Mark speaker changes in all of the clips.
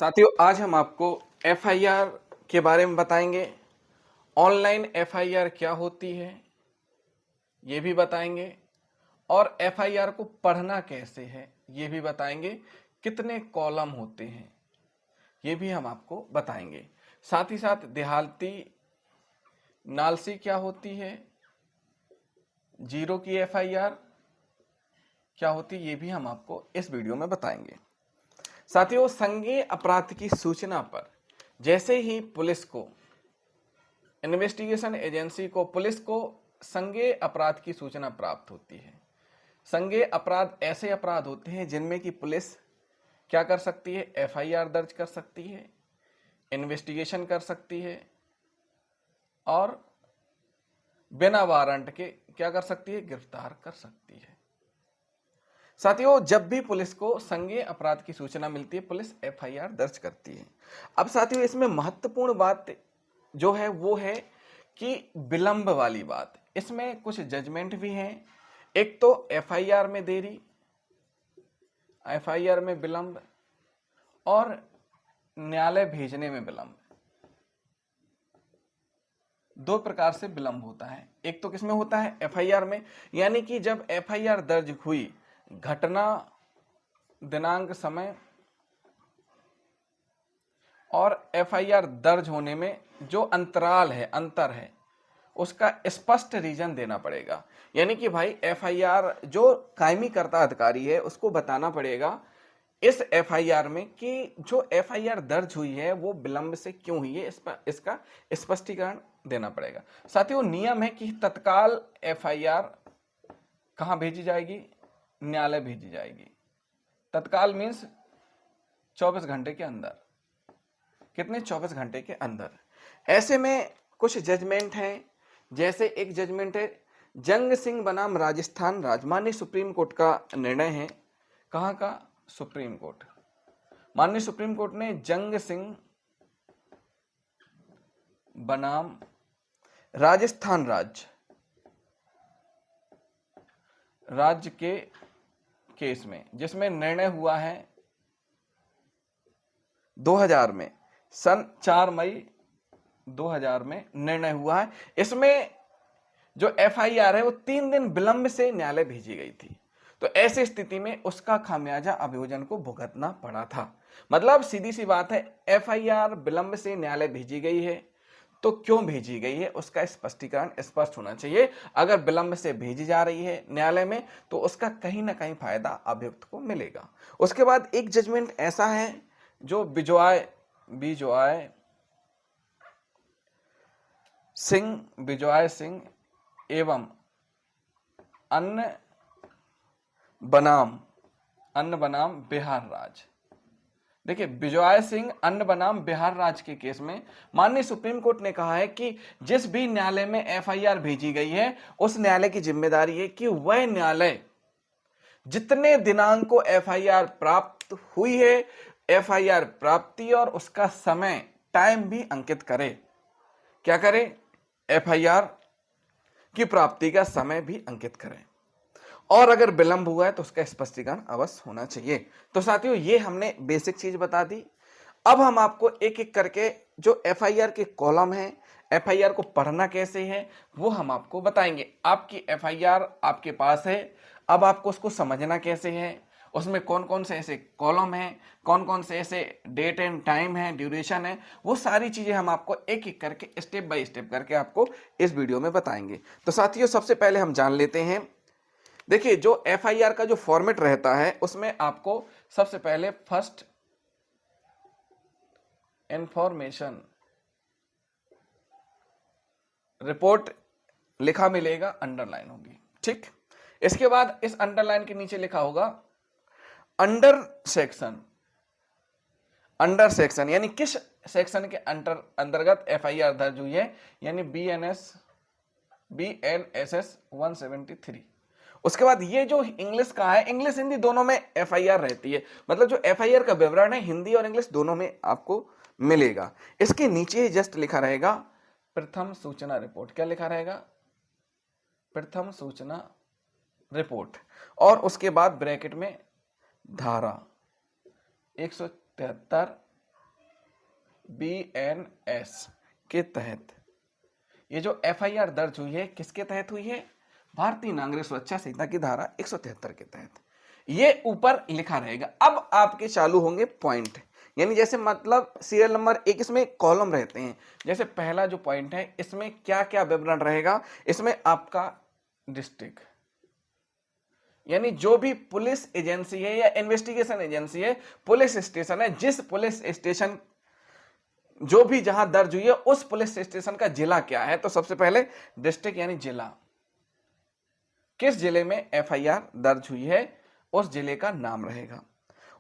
Speaker 1: साथियों, आज हम आपको एफआईआर के बारे में बताएंगे। ऑनलाइन एफआईआर क्या होती है ये भी बताएंगे और एफआईआर को पढ़ना कैसे है ये भी बताएंगे। कितने कॉलम होते हैं ये भी हम आपको बताएंगे। साथ ही साथ देहाती नालसी क्या होती है, जीरो की एफआईआर क्या होती है ये भी हम आपको इस वीडियो में बताएंगे। साथियों, संज्ञेय अपराध की सूचना पर जैसे ही पुलिस को, इन्वेस्टिगेशन एजेंसी को, पुलिस को संज्ञेय अपराध की सूचना प्राप्त होती है। संज्ञेय अपराध ऐसे अपराध होते हैं जिनमें कि पुलिस क्या कर सकती है, एफआईआर दर्ज कर सकती है, इन्वेस्टिगेशन कर सकती है और बिना वारंट के क्या कर सकती है, गिरफ्तार कर सकती है। साथियों, जब भी पुलिस को संज्ञेय अपराध की सूचना मिलती है, पुलिस एफआईआर दर्ज करती है। अब साथियों, इसमें महत्वपूर्ण बात जो है वो है कि विलंब वाली बात। इसमें कुछ जजमेंट भी हैं। एक तो एफआईआर में देरी, एफआईआर में विलंब और न्यायालय भेजने में विलंब। दो प्रकार से विलंब होता है। एक तो किसमें होता है, एफआईआर में, यानी कि जब एफआईआर दर्ज हुई, घटना, दिनांक, समय और एफआईआर दर्ज होने में जो अंतराल है, अंतर है, उसका स्पष्ट रीजन देना पड़ेगा। यानी कि भाई एफआईआर जो कायमी करता अधिकारी है उसको बताना पड़ेगा इस एफआईआर में कि जो एफआईआर दर्ज हुई है वो विलंब से क्यों हुई है, इसका स्पष्टीकरण देना पड़ेगा। साथियों, नियम है कि तत्काल एफआईआर कहां भेजी जाएगी, न्यायालय भेजी जाएगी। तत्काल मीन्स 24 घंटे के अंदर। कितने, 24 घंटे के अंदर। ऐसे में कुछ जजमेंट हैं। जैसे एक जजमेंट है जंग सिंह बनाम राजस्थान राज्य, माननीय सुप्रीम कोर्ट का निर्णय है। कहां का, सुप्रीम कोर्ट। माननीय सुप्रीम कोर्ट ने जंग सिंह बनाम राजस्थान राज्य के केस में, जिसमें निर्णय हुआ है 2000 में, सन 4 मई 2000 में निर्णय हुआ है। इसमें जो एफआईआर है वो 3 दिन विलंब से न्यायालय भेजी गई थी। तो ऐसी स्थिति में उसका खामियाजा अभियोजन को भुगतना पड़ा था। मतलब सीधी सी बात है, एफआईआर विलंब से न्यायालय भेजी गई है तो क्यों भेजी गई है उसका स्पष्टीकरण स्पष्ट होना चाहिए। अगर विलंब से भेजी जा रही है न्यायालय में तो उसका कहीं ना कहीं फायदा अभियुक्त को मिलेगा। उसके बाद एक जजमेंट ऐसा है जो बिजॉय सिंह एवं अन्य बनाम बिहार राज्य। देखिए, बिजॉय सिंह अन्य बनाम बिहार राज्य के केस में माननीय सुप्रीम कोर्ट ने कहा है कि जिस भी न्यायालय में एफआईआर भेजी गई है उस न्यायालय की जिम्मेदारी है कि वह न्यायालय जितने दिनांक को एफआईआर प्राप्त हुई है, एफआईआर प्राप्ति और उसका समय, टाइम भी अंकित करे। क्या करे, एफआईआर की प्राप्ति का समय भी अंकित करें और अगर विलंब हुआ है तो उसका स्पष्टीकरण अवश्य होना चाहिए। तो साथियों, ये हमने बेसिक चीज बता दी। अब हम आपको एक एक करके जो एफआईआर के कॉलम हैं, एफआईआर को पढ़ना कैसे है वो हम आपको बताएंगे। आपकी एफआईआर आपके पास है, अब आपको उसको समझना कैसे है, उसमें कौन कौन से ऐसे कॉलम हैं, कौन कौन से ऐसे डेट एंड टाइम है, ड्यूरेशन है, वो सारी चीजें हम आपको एक एक करके स्टेप बाय स्टेप करके आपको इस वीडियो में बताएंगे। तो साथियों, सबसे पहले हम जान लेते हैं। देखिए, जो एफआईआर का जो फॉर्मेट रहता है उसमें आपको सबसे पहले फर्स्ट इंफॉर्मेशन रिपोर्ट लिखा मिलेगा, अंडरलाइन होगी, ठीक। इसके बाद इस अंडरलाइन के नीचे लिखा होगा अंडर सेक्शन, यानी किस सेक्शन के अंतर्गत एफआईआर दर्ज हुई है, यानी BNSS 173। उसके बाद ये जो इंग्लिश का है, इंग्लिश हिंदी दोनों में एफआईआर रहती है। मतलब जो एफआईआर का विवरण है हिंदी और इंग्लिश दोनों में आपको मिलेगा। इसके नीचे जस्ट लिखा रहेगा प्रथम सूचना रिपोर्ट। क्या लिखा रहेगा, प्रथम सूचना रिपोर्ट। और उसके बाद ब्रैकेट में धारा 173 BNS के तहत ये जो FIR दर्ज हुई है किसके तहत हुई है? भारतीय नागरिक सुरक्षा संहिता की धारा 173 के तहत। ये ऊपर लिखा रहेगा। अब आपके चालू होंगे पॉइंट, यानी जैसे मतलब सीरियल नंबर एक, इसमें कॉलम रहते हैं। जैसे पहला जो पॉइंट है इसमें क्या क्या विवरण रहेगा? इसमें आपका डिस्ट्रिक्ट, यानी जो भी पुलिस एजेंसी है या इन्वेस्टिगेशन एजेंसी है, पुलिस स्टेशन है, जिस पुलिस स्टेशन जो भी जहां दर्ज हुई है उस पुलिस स्टेशन का जिला क्या है। तो सबसे पहले डिस्ट्रिक्ट यानी जिला, किस जिले में FIR दर्ज हुई है उस जिले का नाम रहेगा।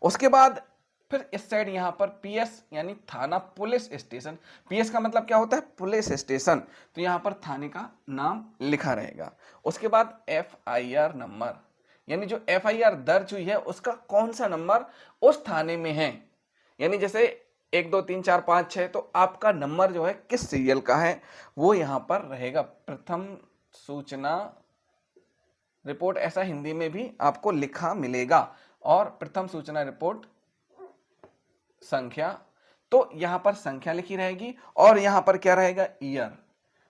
Speaker 1: उसके बाद फिर इस साइड यहां पर PS यानी थाना पुलिस स्टेशन, PS का मतलब क्या होता है? पुलिस स्टेशन, तो यहां पर थाने का नाम लिखा रहेगा। उसके बाद FIR नंबर, यानी जो FIR दर्ज हुई है उसका कौन सा नंबर उस थाने में है, यानी जैसे 1 2 3 4 5 6, तो आपका नंबर जो है किस सीरियल का है वो यहां पर रहेगा। प्रथम सूचना रिपोर्ट, ऐसा हिंदी में भी आपको लिखा मिलेगा, और प्रथम सूचना रिपोर्ट संख्या, तो यहां पर संख्या लिखी रहेगी, और यहां पर क्या रहेगा? ईयर,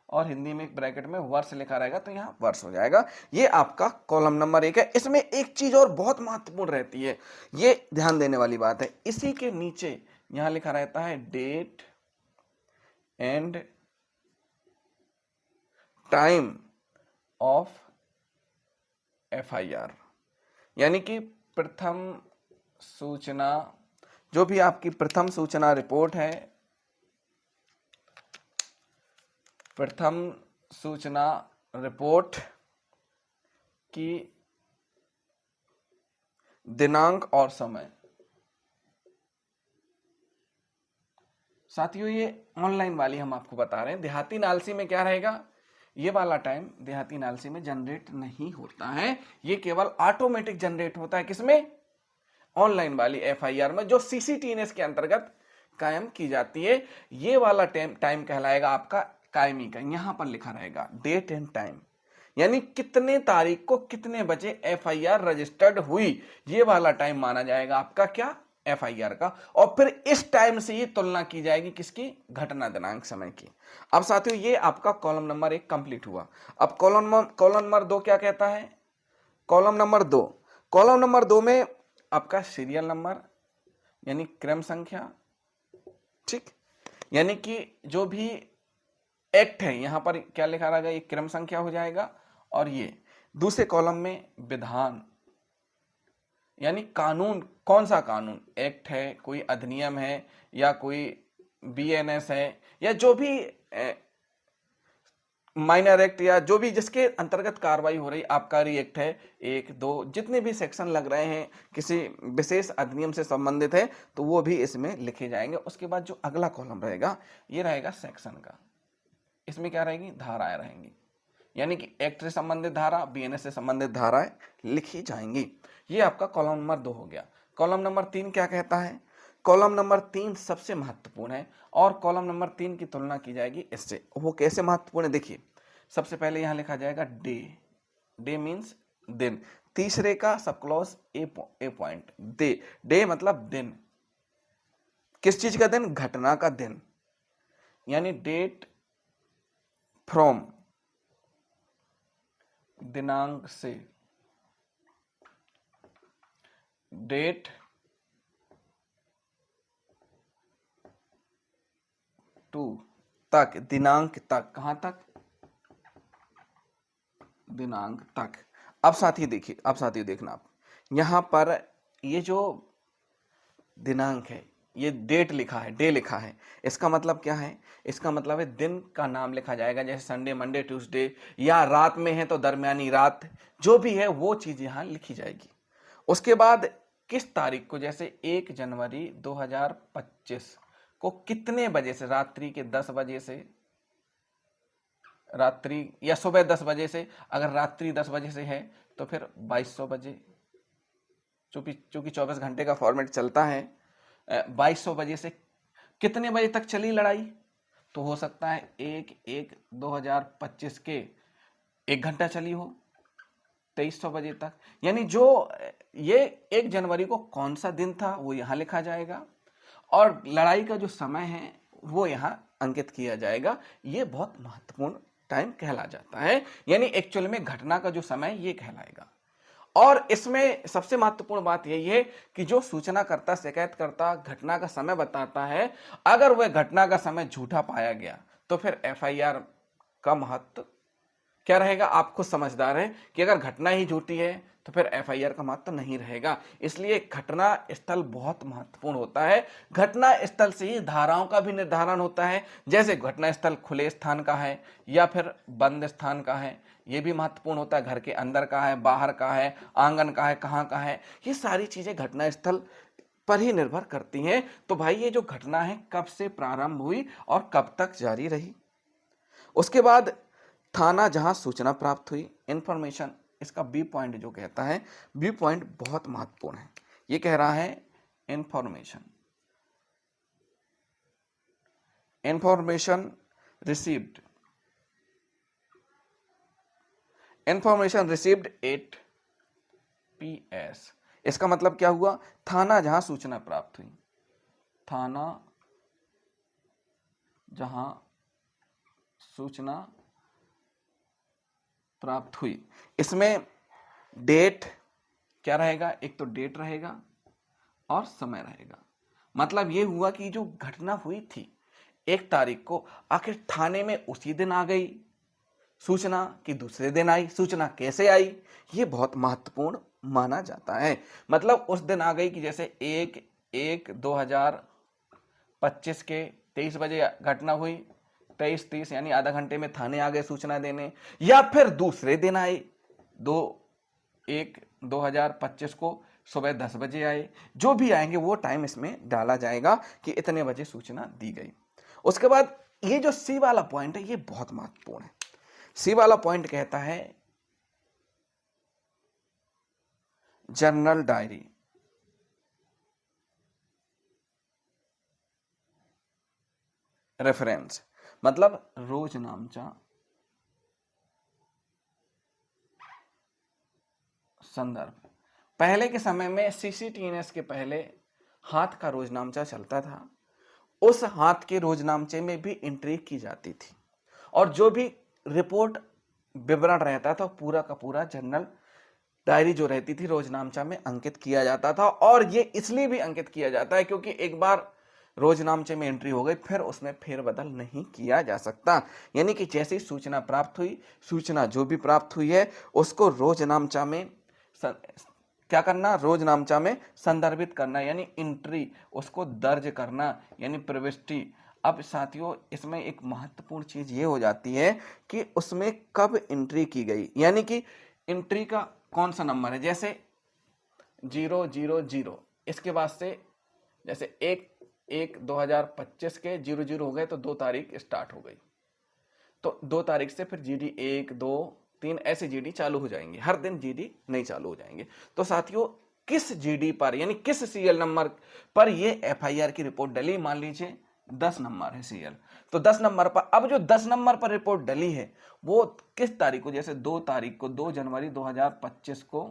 Speaker 1: और हिंदी में एक ब्रैकेट में वर्ष लिखा रहेगा, तो यहां वर्ष हो जाएगा। ये आपका कॉलम नंबर 1 है। इसमें एक चीज और बहुत महत्वपूर्ण रहती है, ये ध्यान देने वाली बात है। इसी के नीचे यहां लिखा रहता है date and time of FIR, यानी कि प्रथम सूचना, जो भी आपकी प्रथम सूचना रिपोर्ट है, प्रथम सूचना रिपोर्ट की दिनांक और समय। साथियों ये ऑनलाइन वाली हम आपको बता रहे हैं। देहाती नालसी में क्या रहेगा? ये वाला टाइम देहाती नालसी में जनरेट नहीं होता है, ये केवल ऑटोमेटिक जनरेट होता है। किसमें? ऑनलाइन वाली FIR में, जो CCTNS के अंतर्गत कायम की जाती है। ये वाला टाइम कहलाएगा आपका कायमी का। यहां पर लिखा रहेगा डेट एंड टाइम, यानी कितने तारीख को कितने बजे FIR रजिस्टर्ड हुई, ये वाला टाइम माना जाएगा आपका क्या? FIR का। और फिर इस टाइम से ये तुलना की जाएगी किसकी? घटना दिनांक समय की। अब साथियों ये आपका कॉलम नंबर 1 कंप्लीट हुआ। अब कॉलम नंबर 2 क्या कहता है? कॉलम नंबर 2 में आपका सीरियल नंबर यानी क्रम संख्या, ठीक, यानी कि जो भी एक्ट है यहां पर क्या लिखा रहेगा? ये क्रम संख्या हो जाएगा। और ये दूसरे कॉलम में विधान, यानी कानून, कौन सा कानून? एक्ट है, कोई अधिनियम है, या कोई BNS है, या जो भी माइनर एक्ट, या जो भी जिसके अंतर्गत कार्रवाई हो रही, आबकारी एक्ट है 1 2, जितने भी सेक्शन लग रहे हैं किसी विशेष अधिनियम से संबंधित है, तो वो भी इसमें लिखे जाएंगे। उसके बाद जो अगला कॉलम रहेगा ये रहेगा सेक्शन का। इसमें क्या रहेगी? धाराएं रहेंगी, यानी कि एक्ट से संबंधित धारा, BNS से संबंधित धाराएं लिखी जाएंगी। ये आपका कॉलम नंबर 2 हो गया। कॉलम नंबर 3 क्या कहता है? कॉलम नंबर 3 सबसे महत्वपूर्ण है, और कॉलम नंबर 3 की तुलना की जाएगी इससे। वो कैसे महत्वपूर्ण है? देखिए, सबसे पहले यहां लिखा जाएगा डे, डे मीन्स दिन। तीसरे का sub clause A point, day मतलब दिन। किस चीज का दिन? घटना का दिन, यानी डेट फ्रॉम, दिनांक से, डेट टू तक, दिनांक तक। कहां तक? दिनांक तक। अब साथी देखिए, अब साथी देखना, आप यहां पर ये जो दिनांक है, ये डेट लिखा है, डे लिखा है, इसका मतलब क्या है? इसका मतलब है दिन का नाम लिखा जाएगा, जैसे संडे, मंडे, ट्यूसडे, या रात में है तो दरमियानी रात, जो भी है वो चीज यहां लिखी जाएगी। उसके बाद किस तारीख को, जैसे 1 जनवरी 2025 को कितने बजे से, रात्रि के 10 बजे से, रात्रि या सुबह 10 बजे से, अगर रात्रि 10 बजे से है तो फिर 2200 बजे, चूंकि 24 घंटे का फॉर्मेट चलता है, 2200 बजे से कितने बजे तक चली लड़ाई? तो हो सकता है 1/1/2025 के 1 घंटा चली हो, 2300 बजे तक। यानी जो ये 1 जनवरी को कौन सा दिन था वो यहां लिखा जाएगा, और लड़ाई का जो समय है वो यहाँ अंकित किया जाएगा। ये बहुत महत्वपूर्ण टाइम कहला जाता है, यानी एक्चुअल में घटना का जो समय ये कहलाएगा। और इसमें सबसे महत्वपूर्ण बात यही है कि जो सूचनाकर्ता शिकायतकर्ता घटना का समय बताता है, अगर वह घटना का समय झूठा पाया गया तो फिर एफआईआर का महत्व क्या रहेगा। आप खुद समझदार हैं कि अगर घटना ही झूठी है तो फिर एफआईआर का महत्व नहीं रहेगा। इसलिए घटना स्थल बहुत महत्वपूर्ण होता है। घटना स्थल से ही धाराओं का भी निर्धारण होता है, जैसे घटना स्थल खुले स्थान का है या फिर बंद स्थान का है, ये भी महत्वपूर्ण होता है। घर के अंदर का है, बाहर का है, आंगन का है, कहाँ का है, ये सारी चीजें घटना स्थल पर ही निर्भर करती हैं। तो भाई ये जो घटना है कब से प्रारंभ हुई और कब तक जारी रही। उसके बाद थाना जहां सूचना प्राप्त हुई, इंफॉर्मेशन, इसका बी पॉइंट जो कहता है, बी पॉइंट बहुत महत्वपूर्ण है। ये कह रहा है information, information received, information received 8 PS। इसका मतलब क्या हुआ, थाना जहां सूचना प्राप्त हुई, थाना जहां सूचना प्राप्त हुई। इसमें डेट क्या रहेगा, एक तो डेट रहेगा और समय रहेगा। मतलब ये हुआ कि जो घटना हुई थी 1 तारीख को, आखिर थाने में उसी दिन आ गई सूचना कि दूसरे दिन आई, सूचना कैसे आई, ये बहुत महत्वपूर्ण माना जाता है। मतलब उस दिन आ गई कि जैसे 1/1/2025 के 23 बजे घटना हुई, 23:30 यानी आधा घंटे में थाने आ गए सूचना देने, या फिर दूसरे दिन आए 2/1/2025 को सुबह 10 बजे आए। जो भी आएंगे वो टाइम इसमें डाला जाएगा कि इतने बजे सूचना दी गई। उसके बाद ये जो सी वाला पॉइंट है ये बहुत महत्वपूर्ण है। सी वाला पॉइंट कहता है जर्नल डायरी, रेफरेंस, मतलब रोजनामचा, संदर्भ। पहले के समय में CCTNS के पहले हाथ का रोजनामचा चलता था। उस हाथ के रोजनामचे में भी एंट्री की जाती थी और जो भी रिपोर्ट विवरण रहता था पूरा का पूरा जर्नल डायरी जो रहती थी रोजनामचा में अंकित किया जाता था। और ये इसलिए भी अंकित किया जाता है क्योंकि एक बार रोजनामचे में एंट्री हो गई फिर उसमें फेरबदल नहीं किया जा सकता। यानी कि जैसे ही सूचना प्राप्त हुई, सूचना जो भी प्राप्त हुई है उसको रोजनामचा में क्या करना, रोजनामचा में संदर्भित करना, यानी एंट्री उसको दर्ज करना, यानी प्रविष्टि। अब साथियों इसमें एक महत्वपूर्ण चीज ये हो जाती है कि उसमें कब एंट्री की गई, यानी कि एंट्री का कौन सा नंबर है। जैसे 000, इसके बाद से जैसे 1/1/2025 के 00 हो गए तो 2 तारीख स्टार्ट हो गई, तो 2 तारीख से फिर GD 1 2 3 ऐसे GD चालू हो जाएंगे, हर दिन GD नहीं चालू हो जाएंगे। तो साथियों किस GD पर यानी किस सीरियल नंबर पर ये FIR की रिपोर्ट डली, मान लीजिए 10 नंबर है सीरियल, तो 10 नंबर पर, अब जो 10 नंबर पर रिपोर्ट डली है वो किस तारीख को, जैसे 2 तारीख को, 2 जनवरी 2025 को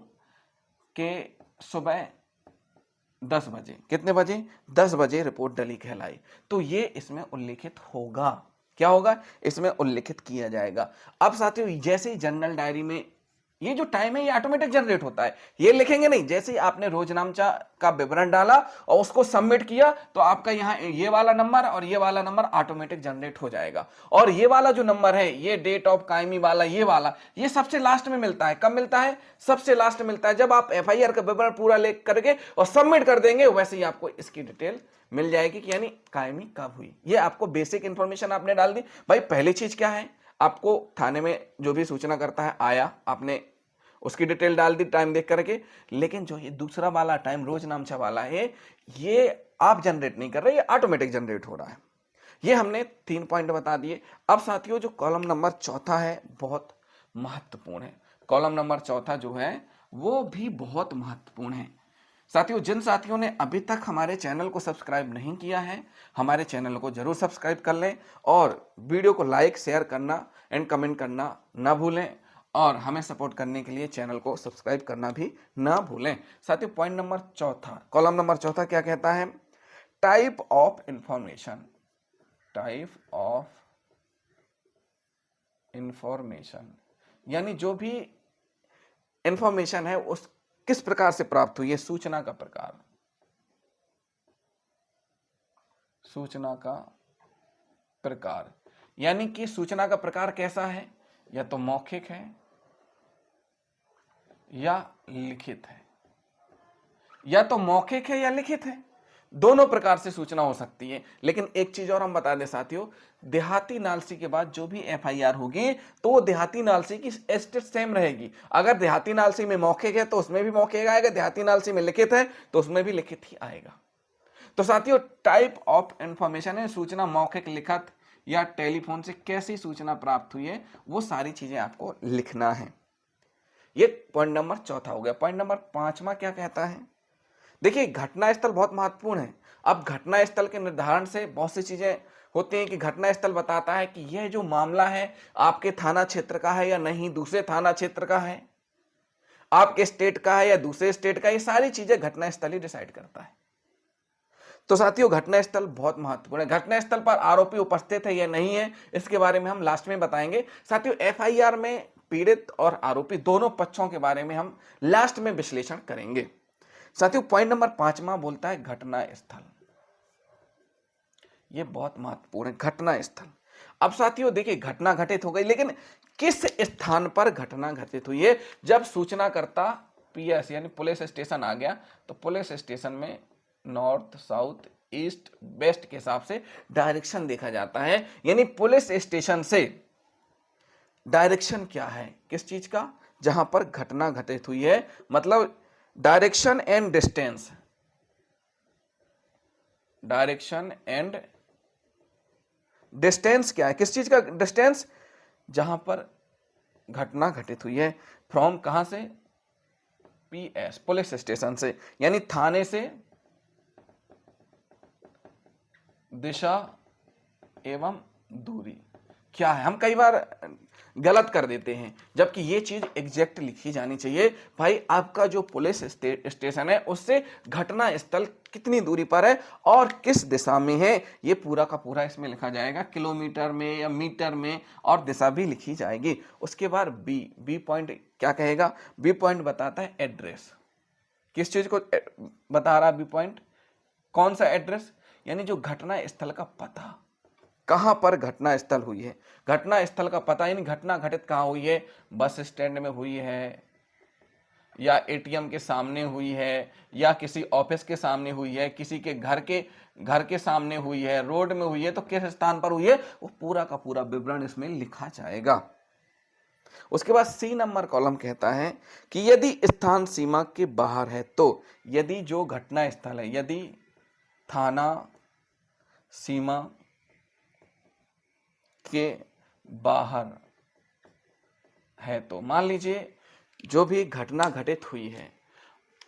Speaker 1: के सुबह 10 बजे, कितने बजे, 10 बजे रिपोर्ट डली कहलाई। तो ये इसमें उल्लिखित होगा, क्या होगा, इसमें उल्लिखित किया जाएगा। अब साथियों जैसे ही जनरल डायरी में ये जो टाइम है ये ऑटोमेटिक जनरेट होता है, ये लिखेंगे नहीं। जैसे ही आपने रोजनामचा का विवरण डाला और उसको सबमिट किया तो आपका यहाँ ये वाला नंबर और ये वाला नंबर ऑटोमेटिक जनरेट हो जाएगा। और ये वाला जो नंबर है, ये डेट ऑफ कायमी वाला, ये वाला, ये सबसे लास्ट में मिलता है। कब मिलता है, सबसे लास्ट मिलता है। जब आप FIR का विवरण पूरा लिख करके और सबमिट कर देंगे वैसे ही आपको इसकी डिटेल मिल जाएगी कि यानी कायमी कब हुई। ये आपको बेसिक इंफॉर्मेशन आपने डाल दी। भाई पहली चीज क्या है, आपको थाने में जो भी सूचना करता है आया, आपने उसकी डिटेल डाल दी टाइम देख करके। लेकिन जो ये दूसरा वाला टाइम रोजनामचा वाला है ये आप जनरेट नहीं कर रहे, ये ऑटोमेटिक जनरेट हो रहा है। ये हमने 3 पॉइंट बता दिए। अब साथियों जो कॉलम नंबर चौथा है बहुत महत्वपूर्ण है। कॉलम नंबर चौथा जो है वो भी बहुत महत्वपूर्ण है। साथियों जिन साथियों ने अभी तक हमारे चैनल को सब्सक्राइब नहीं किया है, हमारे चैनल को जरूर सब्सक्राइब कर लें और वीडियो को लाइक शेयर करना एंड कमेंट करना ना भूलें और हमें सपोर्ट करने के लिए चैनल को सब्सक्राइब करना भी ना भूलें। साथियों पॉइंट नंबर चौथा, कॉलम नंबर चौथा क्या कहता है, type of information. Type of information, यानी जो भी इंफॉर्मेशन है उस किस प्रकार से प्राप्त हुई है, सूचना का प्रकार, सूचना का प्रकार, यानी कि सूचना का प्रकार कैसा है, या तो मौखिक है या लिखित है, या तो मौखिक है या लिखित है, दोनों प्रकार से सूचना हो सकती है। लेकिन एक चीज और हम बता दें साथियों, देहाती नालसी के बाद जो भी एफआईआर होगी तो वो देहाती नालसी की स्टेट सेम रहेगी। अगर देहाती नालसी में मौखिक है तो उसमें भी मौखिक आएगा, देहाती नालसी में लिखित है तो उसमें भी लिखित ही आएगा। तो साथियों, टाइप ऑफ इंफॉर्मेशन है, सूचना मौखिक, लिखित या टेलीफोन से कैसी सूचना प्राप्त हुई है, वो सारी चीजें आपको लिखना है। ये पॉइंट नंबर चौथा हो गया। पॉइंट नंबर पांचवा क्या कहता है, देखिए घटना स्थल बहुत महत्वपूर्ण है। अब घटना स्थल के निर्धारण से बहुत सी चीजें होती हैं कि घटना स्थल बताता है कि यह जो मामला है आपके थाना क्षेत्र का है या नहीं, दूसरे थाना क्षेत्र का है, आपके स्टेट का है या दूसरे स्टेट का, ये सारी चीजें घटना स्थल ही डिसाइड करता है। तो साथियों, घटना स्थल बहुत महत्वपूर्ण है। घटना स्थल पर आरोपी उपस्थित है या नहीं है, इसके बारे में हम लास्ट में बताएंगे। साथियों, एफआईआर में पीड़ित और आरोपी दोनों पक्षों के बारे में हम लास्ट में विश्लेषण करेंगे। साथियों, पॉइंट नंबर पांचवा बोलता है घटना स्थल। यह बहुत महत्वपूर्ण है, घटना स्थल। अब साथियों देखिए, घटना घटित हो गई, लेकिन किस स्थान पर घटना घटित हुई है। जब सूचनाकर्ता पीएस यानी पुलिस स्टेशन आ गया तो पुलिस स्टेशन में नॉर्थ, साउथ, ईस्ट, वेस्ट के हिसाब से डायरेक्शन देखा जाता है। यानी पुलिस स्टेशन से डायरेक्शन क्या है, किस चीज का, जहां पर घटना घटित हुई है, मतलब direction and distance, direction and distance क्या है, किस चीज का डिस्टेंस, जहां पर घटना घटित हुई है। फ्रॉम कहां से, पीएस पुलिस स्टेशन से, यानी थाने से दिशा एवं दूरी क्या है। हम कई बार गलत कर देते हैं, जबकि ये चीज एग्जैक्ट लिखी जानी चाहिए। भाई, आपका जो पुलिस स्टेशन है उससे घटना स्थल कितनी दूरी पर है और किस दिशा में है, ये पूरा का पूरा इसमें लिखा जाएगा, किलोमीटर में या मीटर में, और दिशा भी लिखी जाएगी। उसके बाद बी पॉइंट क्या कहेगा, बी पॉइंट बताता है एड्रेस। किस चीज को बता रहा है बी पॉइंट, कौन सा एड्रेस, यानी जो घटना स्थल का पता, कहां पर घटना स्थल हुई है। घटना स्थल का पता यानी घटना घटित कहां हुई है, बस स्टैंड में हुई है, या एटीएम के सामने हुई है, या किसी ऑफिस के सामने हुई है, किसी के घर के सामने हुई है, रोड में हुई है, तो किस स्थान पर हुई है, वो पूरा का पूरा विवरण इसमें लिखा जाएगा। उसके बाद सी नंबर कॉलम कहता है कि यदि स्थान सीमा के बाहर है तो, यदि जो घटना स्थल है, यदि थाना सीमा के बाहर है तो, मान लीजिए जो भी घटना घटित हुई है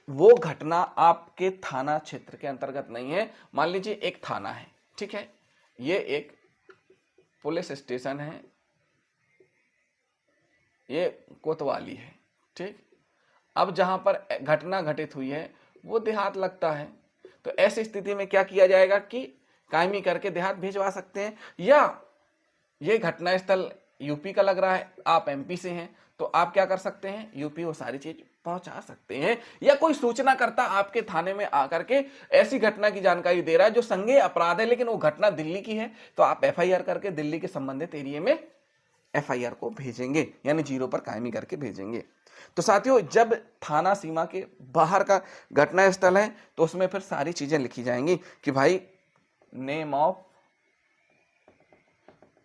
Speaker 1: वो घटना आपके थाना क्षेत्र के अंतर्गत नहीं है। मान लीजिए एक थाना है, ठीक है, ये एक पुलिस स्टेशन है, ये कोतवाली है, ठीक। अब जहां पर घटना घटित हुई है वो देहात लगता है, तो ऐसी स्थिति में क्या किया जाएगा कि कायमी करके देहात भिजवा सकते हैं, या ये घटना स्थल यूपी का लग रहा है, आप एमपी से हैं, तो आप क्या कर सकते हैं, यूपी वो सारी चीज पहुंचा सकते हैं। या कोई सूचना करता आपके थाने में आकर के ऐसी घटना की जानकारी दे रहा है जो संज्ञेय अपराध है, लेकिन वो घटना दिल्ली की है, तो आप एफआईआर करके दिल्ली के संबंधित एरिया में एफआईआर को भेजेंगे, यानी 0 पर कायमी करके भेजेंगे। तो साथियों, जब थाना सीमा के बाहर का घटना स्थल है तो उसमें फिर सारी चीजें लिखी जाएंगी कि भाई नेम ऑफ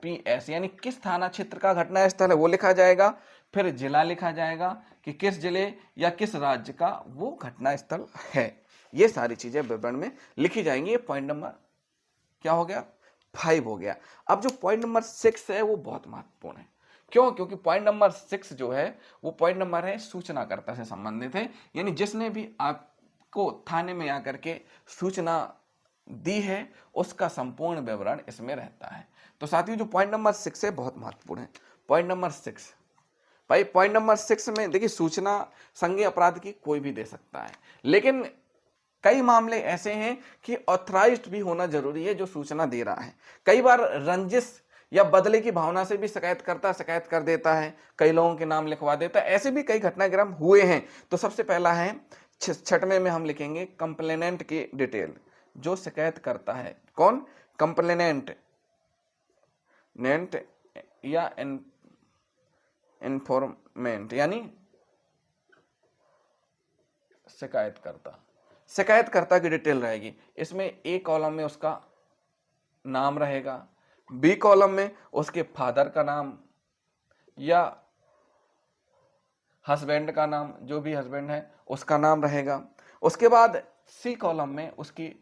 Speaker 1: पीएस, यानी किस थाना क्षेत्र का घटना स्थल है वो लिखा जाएगा, फिर जिला लिखा जाएगा कि किस जिले या किस राज्य का वो घटना स्थल है। ये सारी चीजें विवरण में लिखी जाएंगी। ये पॉइंट नंबर क्या हो गया, 5 हो गया। अब जो पॉइंट नंबर 6 है वो बहुत महत्वपूर्ण है। क्यों, क्योंकि पॉइंट नंबर 6 जो है वो पॉइंट नंबर है सूचनाकर्ता से संबंधित है, यानी जिसने भी आपको थाने में आकर के सूचना दी है उसका संपूर्ण विवरण इसमें रहता है। तो साथियों, जो पॉइंट नंबर 6 है बहुत महत्वपूर्ण है। पॉइंट नंबर 6, भाई पॉइंट नंबर 6 में देखिए, सूचना संज्ञेय अपराध की कोई भी दे सकता है, लेकिन कई मामले ऐसे हैं कि ऑथराइज्ड भी होना जरूरी है जो सूचना दे रहा है। कई बार रंजिश या बदले की भावना से भी शिकायतकर्ता शिकायत कर देता है, कई लोगों के नाम लिखवा देता है, ऐसे भी कई घटनाक्रम हुए हैं। तो सबसे पहला है छठवें में हम लिखेंगे कंप्लेनेंट की डिटेल। जो शिकायत करता है कौन? कंप्लेनेंट नेंट या इन्फॉर्मेंट यानी शिकायतकर्ता की डिटेल रहेगी। इसमें ए कॉलम में उसका नाम रहेगा, बी कॉलम में उसके फादर का नाम या हस्बैंड का नाम, जो भी हस्बैंड है उसका नाम रहेगा। उसके बाद सी कॉलम में उसकी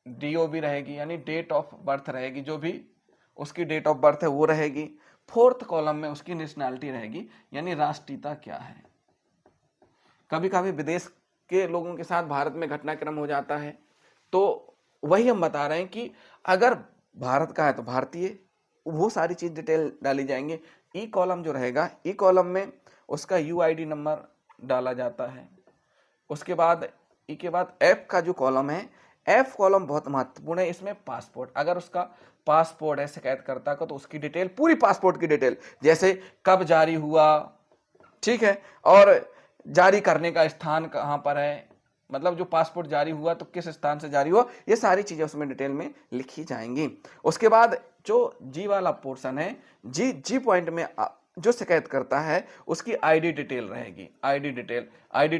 Speaker 1: DOB रहेगी यानी डेट ऑफ बर्थ रहेगी, जो भी उसकी डेट ऑफ बर्थ है वो रहेगी। फोर्थ कॉलम में उसकी नेशनैलिटी रहेगी यानी राष्ट्रीयता क्या है। कभी कभी विदेश के लोगों के साथ भारत में घटनाक्रम हो जाता है, तो वही हम बता रहे हैं कि अगर भारत का है तो भारतीय, वो सारी चीज डिटेल डाली जाएंगे। ई कॉलम जो रहेगा, ई कॉलम में उसका UID नंबर डाला जाता है। उसके बाद ई के बाद एफ का जो कॉलम है, एफ कॉलम बहुत महत्वपूर्ण है। इसमें पासपोर्ट, अगर उसका पासपोर्ट है शिकायतकर्ता का तो उसकी डिटेल, पूरी पासपोर्ट की डिटेल, जैसे कब जारी हुआ, ठीक है, और जारी करने का स्थान कहां पर है, मतलब जो पासपोर्ट जारी हुआ तो किस स्थान से जारी हुआ, ये सारी चीजें उसमें डिटेल में लिखी जाएंगी। उसके बाद जो जी वाला पोर्शन है, जी पॉइंट में जो शिकायत करता है उसकी आईडी डिटेल रहेगी। आईडी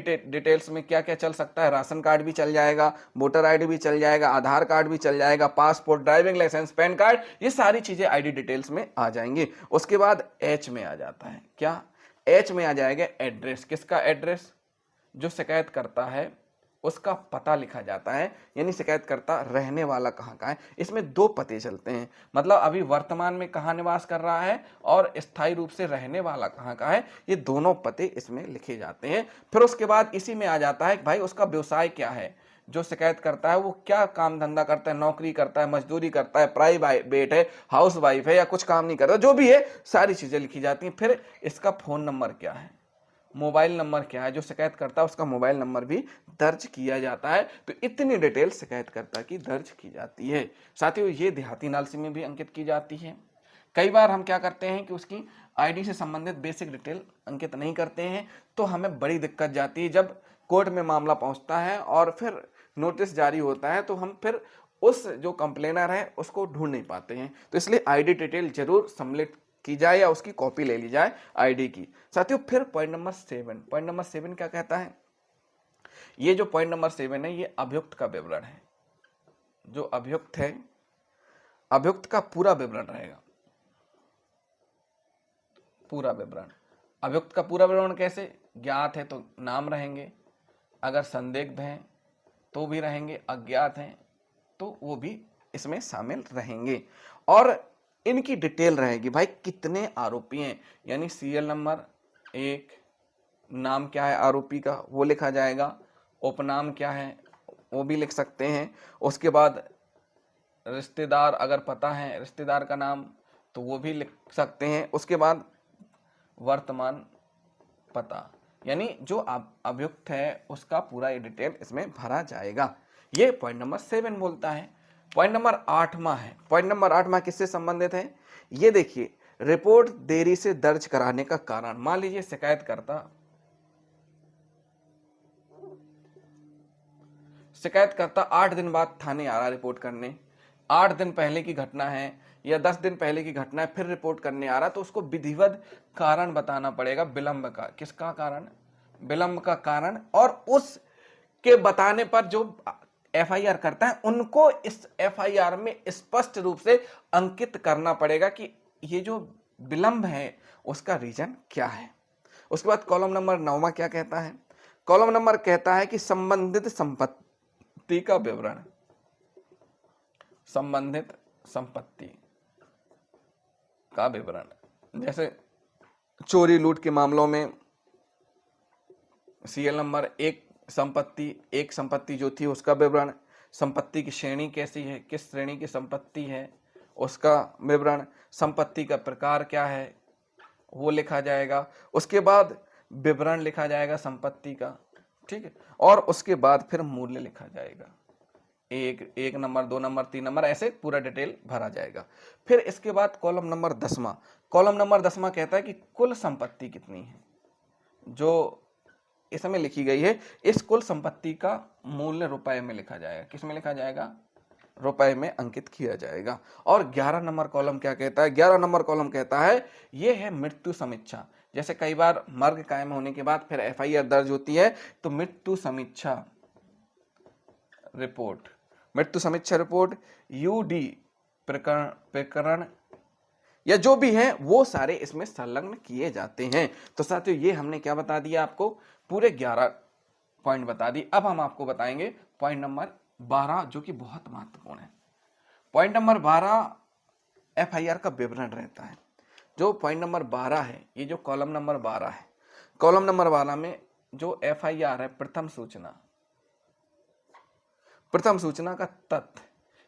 Speaker 1: डिटेल्स में क्या क्या चल सकता है? राशन कार्ड भी चल जाएगा, वोटर आईडी भी चल जाएगा, आधार कार्ड भी चल जाएगा, passport, driving licence, PAN card, ये सारी चीजें आईडी डिटेल्स में आ जाएंगी। उसके बाद एच में आ जाता है, क्या? एच में आ जाएगा एड्रेस। किसका एड्रेस? जो शिकायत करता है उसका पता लिखा जाता है, यानी शिकायत करता रहने वाला कहाँ का है। इसमें दो पते चलते हैं, मतलब अभी वर्तमान में कहाँ निवास कर रहा है और स्थायी रूप से रहने वाला कहाँ का है, ये दोनों पते इसमें लिखे जाते हैं। फिर उसके बाद इसी में आ जाता है कि भाई उसका व्यवसाय क्या है, जो शिकायत करता है वो क्या काम धंधा करता है, नौकरी करता है, मजदूरी करता है, प्राइवेट है, हाउस वाइफ है या कुछ काम नहीं करता, जो भी है सारी चीजें लिखी जाती हैं। फिर इसका फोन नंबर क्या है, मोबाइल नंबर क्या है, जो शिकायत करता है उसका मोबाइल नंबर भी दर्ज किया जाता है। तो इतनी डिटेल शिकायतकर्ता की दर्ज की जाती है। साथियों, ये देहाती नालसी में भी अंकित की जाती है। कई बार हम क्या करते हैं कि उसकी आईडी से संबंधित बेसिक डिटेल अंकित नहीं करते हैं, तो हमें बड़ी दिक्कत जाती है। जब कोर्ट में मामला पहुंचता है और फिर नोटिस जारी होता है तो हम फिर उस जो कंप्लेनर है उसको ढूंढ नहीं पाते हैं। तो इसलिए आईडी डिटेल जरूर सम्मिलित की जाए या उसकी कॉपी ले ली जाए आईडी की। साथियों, फिर पॉइंट नंबर 7 क्या कहता है? ये जो पॉइंट नंबर 7 है, ये अभियुक्त का विवरण है। जो अभियुक्त है, अभियुक्त का पूरा विवरण रहेगा, पूरा विवरण। अभियुक्त का पूरा विवरण कैसे? ज्ञात है तो नाम रहेंगे, अगर संदिग्ध हैं तो भी रहेंगे, अज्ञात हैं तो वो भी इसमें शामिल रहेंगे। और इनकी डिटेल रहेगी, भाई कितने आरोपी हैं, यानी सीरियल नंबर 1, नाम क्या है आरोपी का वो लिखा जाएगा, उपनाम क्या है वो भी लिख सकते हैं। उसके बाद रिश्तेदार, अगर पता है रिश्तेदार का नाम तो वो भी लिख सकते हैं। उसके बाद वर्तमान पता, यानी जो अभियुक्त है उसका पूरा ये डिटेल इसमें भरा जाएगा। ये पॉइंट नंबर 7 बोलता है। पॉइंट नंबर 8वां है। पॉइंट नंबर 8वां किससे संबंधित है? ये देखिए, रिपोर्ट देरी से दर्ज कराने का कारण। मान लीजिए शिकायतकर्ता 8 दिन बाद थाने आ रहा रिपोर्ट करने, 8 दिन पहले की घटना है या 10 दिन पहले की घटना है, फिर रिपोर्ट करने आ रहा, तो उसको विधिवत कारण बताना पड़ेगा विलंब का। किसका कारण? विलंब का कारण। और उसके बताने पर जो FIR करता है उनको इस FIR में स्पष्ट रूप से अंकित करना पड़ेगा कि ये जो विलंब है उसका रीजन क्या है। उसके बाद कॉलम नंबर 9 क्या कहता है? कॉलम नंबर कहता है कि संबंधित संपत्ति का विवरण। संबंधित संपत्ति का विवरण, जैसे चोरी लूट के मामलों में सीरियल नंबर 1 संपत्ति जो थी उसका विवरण, संपत्ति की श्रेणी कैसी है, किस श्रेणी की संपत्ति है उसका विवरण, संपत्ति का प्रकार क्या है वो लिखा जाएगा। उसके बाद विवरण लिखा जाएगा संपत्ति का, ठीक है। और उसके बाद फिर मूल्य लिखा जाएगा, एक नंबर, 2 नंबर, 3 नंबर, ऐसे पूरा डिटेल भरा जाएगा। फिर इसके बाद कॉलम नंबर 10वां, कॉलम नंबर 10वां कहता है कि कुल संपत्ति कितनी है जो इसमें लिखी गई है, इस कुल संपत्ति का मूल्य रुपए में लिखा जाएगा। किस में लिखा जाएगा? रुपए में अंकित किया जाएगा। और 11 नंबर कॉलम क्या कहता है? 11 नंबर कॉलम कहता है यह है मृत्यु समीक्षा। जैसे कई बार मर्ग कायम होने के बाद फिर एफआईआर दर्ज होती है, तो मृत्यु समीक्षा रिपोर्ट, मृत्यु समीक्षा रिपोर्ट, यूडी प्रकरण या जो भी है वो सारे इसमें संलग्न किए जाते हैं। तो साथियों ये हमने क्या बता दिया आपको? पूरे 11 पॉइंट बता दी। अब हम आपको बताएंगे पॉइंट नंबर 12 जो कि बहुत महत्वपूर्ण है। पॉइंट नंबर 12 एफआईआर का विवरण रहता है। जो पॉइंट नंबर 12 है, ये जो कॉलम नंबर 12 है, कॉलम नंबर 12 में जो एफआईआर है, प्रथम सूचना का तथ्य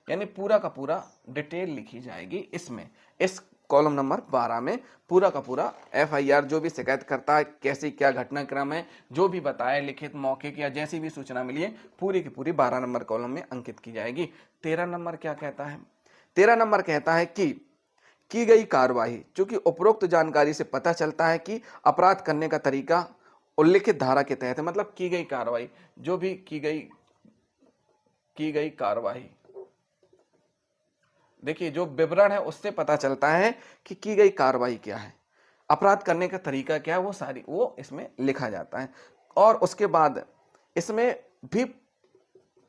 Speaker 1: यानी पूरा का पूरा डिटेल लिखी जाएगी इसमें। इस कॉलम नंबर 12 में पूरा का पूरा एफआईआर जो भी शिकायत करता है, कैसी क्या घटनाक्रम है, जो भी बताया लिखित मौके की या जैसी भी सूचना मिली है, पूरी की पूरी 12 नंबर कॉलम में अंकित की जाएगी। 13 नंबर क्या कहता है? 13 नंबर कहता है कि की गई कार्रवाई, चूंकि उपरोक्त जानकारी से पता चलता है कि अपराध करने का तरीका उल्लिखित धारा के तहत है। मतलब की गई कार्रवाई, जो भी की गई कार्रवाई, देखिए जो विवरण है उससे पता चलता है कि की गई कार्रवाई क्या है, अपराध करने का तरीका क्या है, वो इसमें लिखा जाता है। और उसके बाद इसमें भी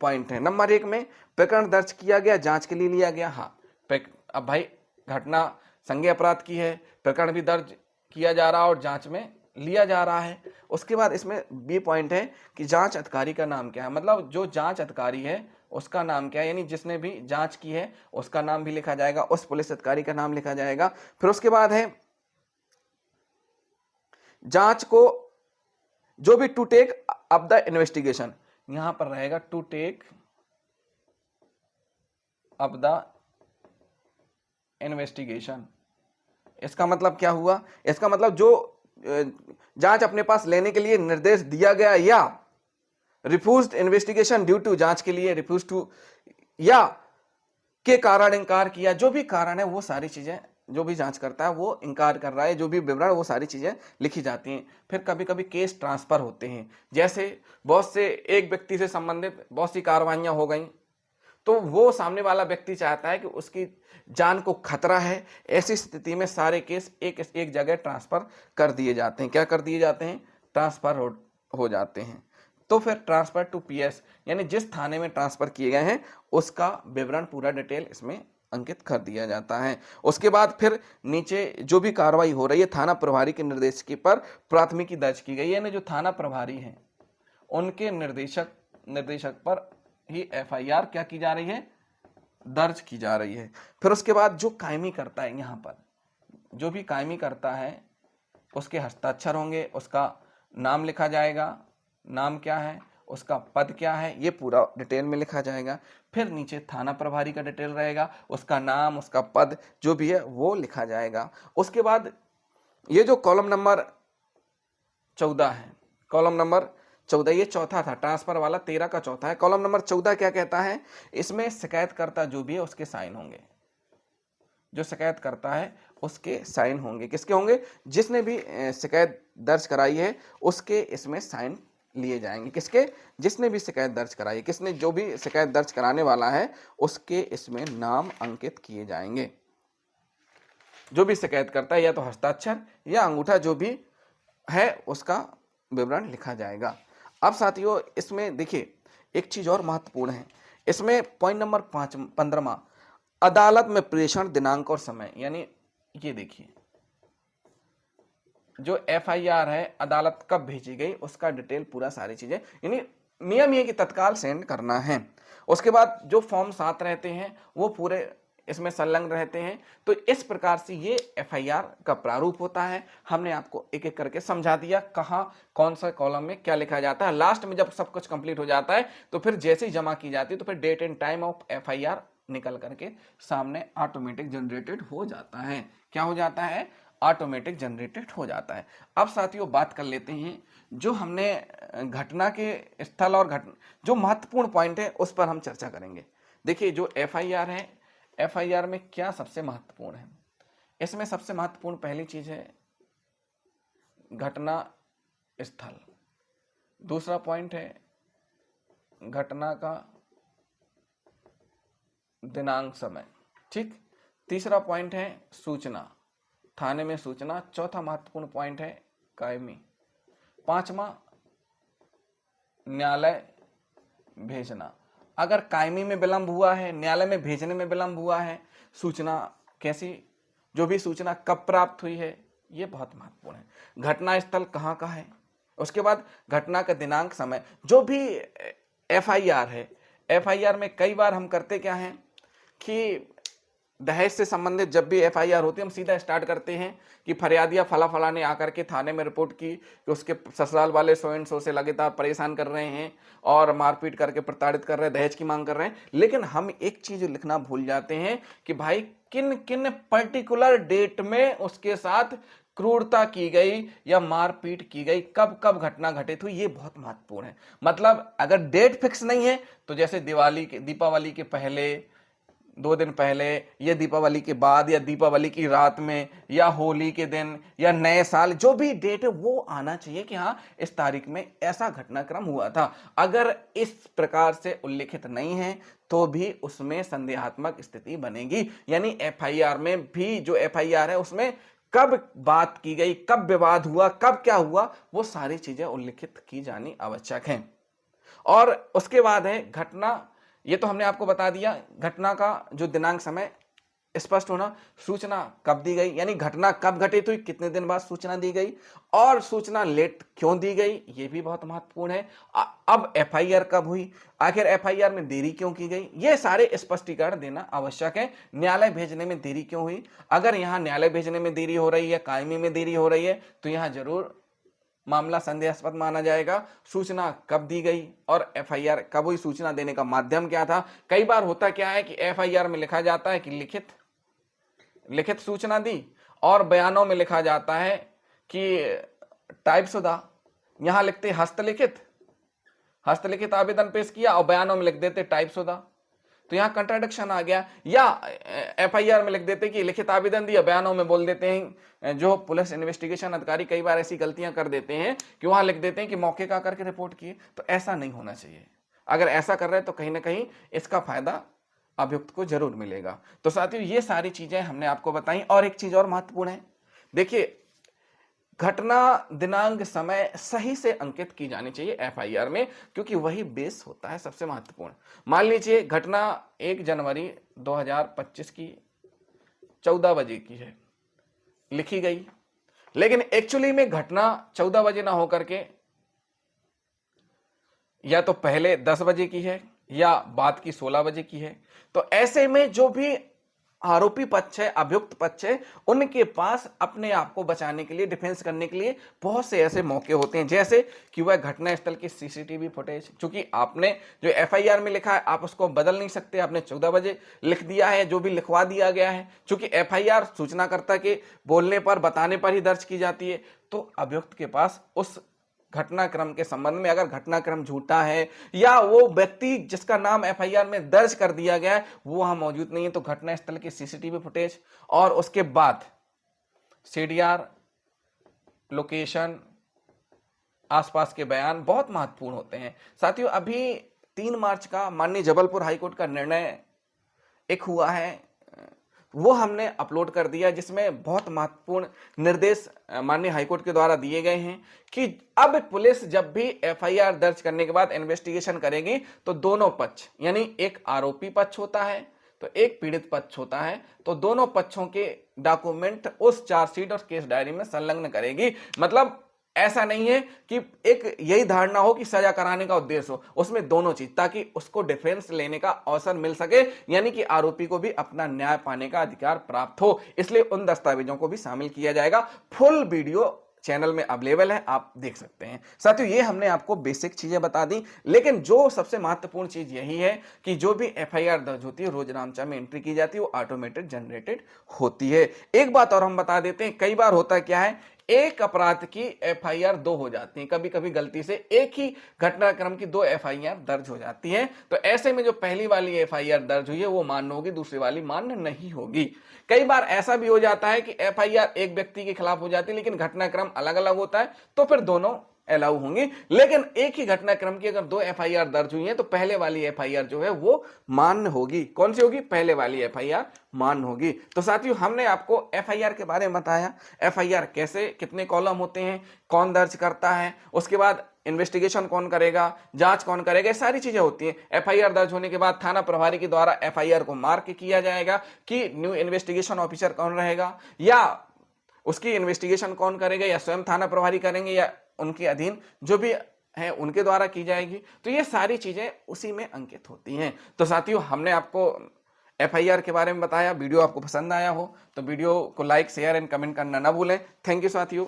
Speaker 1: पॉइंट है। नंबर 1 में प्रकरण दर्ज किया गया, जांच के लिए लिया गया। हाँ, अब भाई घटना संज्ञेय अपराध की है, प्रकरण भी दर्ज किया जा रहा और जांच में लिया जा रहा है। उसके बाद इसमें बी पॉइंट है कि जांच अधिकारी का नाम क्या है, मतलब जो जांच अधिकारी है उसका नाम क्या है, यानी जिसने भी जांच की है उसका नाम भी लिखा जाएगा, उस पुलिस अधिकारी का नाम लिखा जाएगा। फिर उसके बाद है जांच को जो भी to take up the investigation, यहां पर रहेगा to take up the investigation. इसका मतलब क्या हुआ? इसका मतलब जो जांच अपने पास लेने के लिए निर्देश दिया गया या रिफ्यूज्ड इन्वेस्टिगेशन ड्यू टू, जांच के लिए रिफ्यूज टू या के कारण इंकार किया, जो भी कारण है वो सारी चीजें, जो भी जांच करता है वो इंकार कर रहा है, जो भी विवरण, वो सारी चीजें लिखी जाती हैं। फिर कभी कभी केस ट्रांसफर होते हैं, जैसे बहुत से एक व्यक्ति से संबंधित बहुत सी कार्रवाइयां हो गई, तो वो सामने वाला व्यक्ति चाहता है कि उसकी जान को खतरा है, ऐसी स्थिति में सारे केस एक जगह ट्रांसफर कर दिए जाते हैं। क्या कर दिए जाते हैं? ट्रांसफर हो जाते हैं। तो फिर ट्रांसफर टू पीएस, यानी जिस थाने में ट्रांसफर किए गए हैं उसका विवरण पूरा डिटेल इसमें अंकित कर दिया जाता है। उसके बाद फिर नीचे जो भी कार्रवाई हो रही है, थाना प्रभारी के निर्देश के पर प्राथमिकी दर्ज की गई है, यानी जो थाना प्रभारी हैं उनके निर्देशक पर ही एफआईआर क्या की जा रही है? दर्ज की जा रही है। फिर उसके बाद जो कायमी करता है, यहां पर जो भी कायमी करता है उसके हस्ताक्षर होंगे, उसका नाम लिखा जाएगा, नाम क्या है, उसका पद क्या है, ये पूरा डिटेल में लिखा जाएगा। फिर नीचे थाना प्रभारी का डिटेल रहेगा, उसका नाम, उसका पद जो भी है वो लिखा जाएगा। उसके बाद ये जो कॉलम नंबर 14 है, कॉलम नंबर 14 ये चौथा था, ट्रांसफर वाला 13 का चौथा है। कॉलम नंबर 14 क्या कहता है? इसमें शिकायतकर्ता जो भी है उसके साइन होंगे, जो शिकायत करता है उसके साइन होंगे। किसके होंगे? जिसने भी शिकायत दर्ज कराई है उसके इसमें साइन लिए जाएंगे। किसके? जिसने भी शिकायत दर्ज कराई है, किसने, जो भी शिकायत दर्ज कराने वाला है उसके इसमें नाम अंकित किए जाएंगे। जो भी शिकायत करता है या तो हस्ताक्षर या अंगूठा जो भी है उसका विवरण लिखा जाएगा। अब साथियों इसमें देखिए एक चीज और महत्वपूर्ण है, इसमें पॉइंट नंबर 15वां अदालत में प्रेषण दिनांक और समय, यानी ये देखिए जो एफआईआर है अदालत कब भेजी गई उसका डिटेल पूरा सारी चीजें, यानी नियम ये कि तत्काल सेंड करना है। उसके बाद जो फॉर्म 7 रहते हैं वो पूरे इसमें संलग्न रहते हैं। तो इस प्रकार से ये एफआईआर का प्रारूप होता है। हमने आपको एक एक करके समझा दिया कहाँ कौन सा कॉलम में क्या लिखा जाता है। लास्ट में जब सब कुछ कंप्लीट हो जाता है तो फिर जैसे ही जमा की जाती है तो फिर date and time of FIR निकल करके सामने ऑटोमेटिक जनरेटेड हो जाता है। क्या हो जाता है? ऑटोमेटिक जनरेटेड हो जाता है। अब साथियों बात कर लेते हैं जो हमने घटना के स्थल और जो महत्वपूर्ण पॉइंट है उस पर हम चर्चा करेंगे। देखिए जो एफआईआर है, एफआईआर में क्या सबसे महत्वपूर्ण है? इसमें सबसे महत्वपूर्ण पहली चीज है घटना स्थल, दूसरा पॉइंट है घटना का दिनांक समय, ठीक, तीसरा पॉइंट है सूचना, थाने में सूचना, चौथा महत्वपूर्ण पॉइंट है कायमी, पांचवा न्यायालय भेजना। अगर कायमी में विलंब हुआ है, न्यायालय में भेजने में विलंब हुआ है, सूचना कैसी, जो भी सूचना कब प्राप्त हुई है, ये बहुत महत्वपूर्ण है। घटना स्थल कहाँ का है, उसके बाद घटना का दिनांक समय। जो भी एफआईआर है, एफआईआर में कई बार हम करते क्या हैं कि दहेज से संबंधित जब भी एफआईआर होती है हम सीधा स्टार्ट करते हैं कि फरियादिया फला फला ने आकर के थाने में रिपोर्ट की कि उसके ससुराल वाले सो एंड सो से लगातार परेशान कर रहे हैं और मारपीट करके प्रताड़ित कर रहे हैं, दहेज की मांग कर रहे हैं। लेकिन हम एक चीज लिखना भूल जाते हैं कि भाई किन किन पर्टिकुलर डेट में उसके साथ क्रूरता की गई या मारपीट की गई, कब कब घटना घटित हुई, ये बहुत महत्वपूर्ण है। मतलब अगर डेट फिक्स नहीं है तो जैसे दीपावली के पहले, 2 दिन पहले, या दीपावली के बाद, या दीपावली की रात में, या होली के दिन, या नए साल, जो भी डेट है वो आना चाहिए कि हाँ इस तारीख में ऐसा घटनाक्रम हुआ था। अगर इस प्रकार से उल्लिखित नहीं है तो भी उसमें संदेहात्मक स्थिति बनेगी। यानी एफआईआर में भी, जो एफआईआर है उसमें कब बात की गई, कब विवाद हुआ, कब क्या हुआ, वो सारी चीजें उल्लिखित की जानी आवश्यक है। और उसके बाद है घटना, ये तो हमने आपको बता दिया, घटना का जो दिनांक समय स्पष्ट होना, सूचना कब दी गई, यानी घटना कब घटित हुई, कितने दिन बाद सूचना दी गई, और सूचना लेट क्यों दी गई, ये भी बहुत महत्वपूर्ण है। अब एफआईआर कब हुई, आखिर एफआईआर में देरी क्यों की गई, ये सारे स्पष्टीकरण देना आवश्यक है। न्यायालय भेजने में देरी क्यों हुई, अगर यहां न्यायालय भेजने में देरी हो रही है, कायमी में देरी हो रही है, तो यहां जरूर मामला संदेहास्पद माना जाएगा। सूचना कब दी गई और एफआईआर कब हुई, सूचना देने का माध्यम क्या था। कई बार होता क्या है कि एफआईआर में लिखा जाता है कि लिखित सूचना दी, और बयानों में लिखा जाता है कि टाइपशुदा, यहां लिखते हस्तलिखित आवेदन पेश किया और बयानों में लिख देते टाइपशुदा, तो यहां कंट्राडिक्शन आ गया। या एफआईआर में लिख देते कि लिखित आवेदन दिया, बयानों में बोल देते हैं, जो पुलिस इन्वेस्टिगेशन अधिकारी कई बार ऐसी गलतियां कर देते हैं कि वहां लिख देते हैं कि मौके का करके रिपोर्ट किए। तो ऐसा नहीं होना चाहिए। अगर ऐसा कर रहे हैं तो कहीं ना कहीं इसका फायदा अभियुक्त को जरूर मिलेगा। तो साथियों ये सारी चीजें हमने आपको बताई। और एक चीज और महत्वपूर्ण है, देखिए घटना दिनांक समय सही से अंकित की जानी चाहिए एफआईआर में, क्योंकि वही बेस होता है सबसे महत्वपूर्ण। मान लीजिए घटना 1 जनवरी 2025 की 14 बजे की है, लिखी गई, लेकिन एक्चुअली में घटना 14 बजे ना होकर के या तो पहले 10 बजे की है या बाद की 16 बजे की है। तो ऐसे में जो भी आरोपी पक्ष है, अभियुक्त पक्ष है, उनके पास अपने आप को बचाने के लिए, डिफेंस करने के लिए बहुत से ऐसे मौके होते हैं, जैसे कि वह घटना स्थल की सीसीटीवी फुटेज, क्योंकि आपने जो एफआईआर में लिखा है आप उसको बदल नहीं सकते, आपने 14 बजे लिख दिया है, जो भी लिखवा दिया गया है, क्योंकि एफआईआर सूचनाकर्ता के बोलने पर, बताने पर ही दर्ज की जाती है। तो अभियुक्त के पास उस घटनाक्रम के संबंध में, अगर घटनाक्रम झूठा है या वो व्यक्ति जिसका नाम एफआईआर में दर्ज कर दिया गया है वो वहां मौजूद नहीं है, तो घटना स्थल की सीसीटीवी फुटेज और उसके बाद सीडीआर, लोकेशन, आसपास के बयान बहुत महत्वपूर्ण होते हैं। साथियों अभी 3 मार्च का माननीय जबलपुर हाईकोर्ट का निर्णय एक हुआ है, वो हमने अपलोड कर दिया, जिसमें बहुत महत्वपूर्ण निर्देश माननीय हाईकोर्ट के द्वारा दिए गए हैं कि अब पुलिस जब भी एफआईआर दर्ज करने के बाद इन्वेस्टिगेशन करेगी तो दोनों पक्ष, यानी एक आरोपी पक्ष होता है तो एक पीड़ित पक्ष होता है, तो दोनों पक्षों के डॉक्यूमेंट उस चार्जशीट और केस डायरी में संलग्न करेगी। मतलब ऐसा नहीं है कि एक यही धारणा हो कि सजा कराने का उद्देश्य हो, उसमें दोनों चीज, ताकि उसको डिफेंस लेने का अवसर मिल सके, यानी कि आरोपी को भी अपना न्याय पाने का अधिकार प्राप्त हो। इसलिए उन दस्तावेजों को भी शामिल किया जाएगा। फुल वीडियो चैनल में अवेलेबल है, आप देख सकते हैं। साथियों ये हमने आपको बेसिक चीजें बता दी, लेकिन जो सबसे महत्वपूर्ण चीज यही है कि जो भी एफआईआर दर्ज होती है रोज नामचा में एंट्री की जाती है, वो ऑटोमेटेड जनरेटेड होती है। एक बात और हम बता देते हैं, कई बार होता क्या है, एक अपराध की एफआईआर 2 हो जाती है, कभी कभी गलती से एक ही घटनाक्रम की 2 एफआईआर दर्ज हो जाती है। तो ऐसे में जो पहली वाली एफआईआर दर्ज हुई है वो मान्य होगी, दूसरी वाली मान्य नहीं होगी। कई बार ऐसा भी हो जाता है कि एफआईआर एक व्यक्ति के खिलाफ हो जाती है लेकिन घटनाक्रम अलग अलग होता है, तो फिर दोनों अलाउ होंगी। लेकिन एक ही घटनाक्रम की अगर 2 एफआईआर दर्ज हुई है तो पहले वाली एफआईआर जो है वो मान्य होगी। कौन सी होगी? पहले वाली एफआईआर मान्य होगी। तो साथियों हमने आपको एफआईआर के बारे में बताया, एफआईआर कैसे, कितने कॉलम होते हैं, कौन दर्ज करता है, उसके बाद इन्वेस्टिगेशन कौन करेगा, जांच कौन करेगा, ये सारी चीजें होती हैं। एफआईआर दर्ज होने के बाद थाना प्रभारी के द्वारा एफआईआर को मार्क किया जाएगा कि न्यू इन्वेस्टिगेशन ऑफिसर कौन रहेगा, या उसकी इन्वेस्टिगेशन कौन करेगा, या स्वयं थाना प्रभारी करेंगे, या उनके अधीन जो भी है उनके द्वारा की जाएगी। तो ये सारी चीजें उसी में अंकित होती हैं। तो साथियों हमने आपको एफआईआर के बारे में बताया। वीडियो आपको पसंद आया हो तो वीडियो को लाइक, शेयर एंड कमेंट करना ना भूलें। थैंक यू साथियों।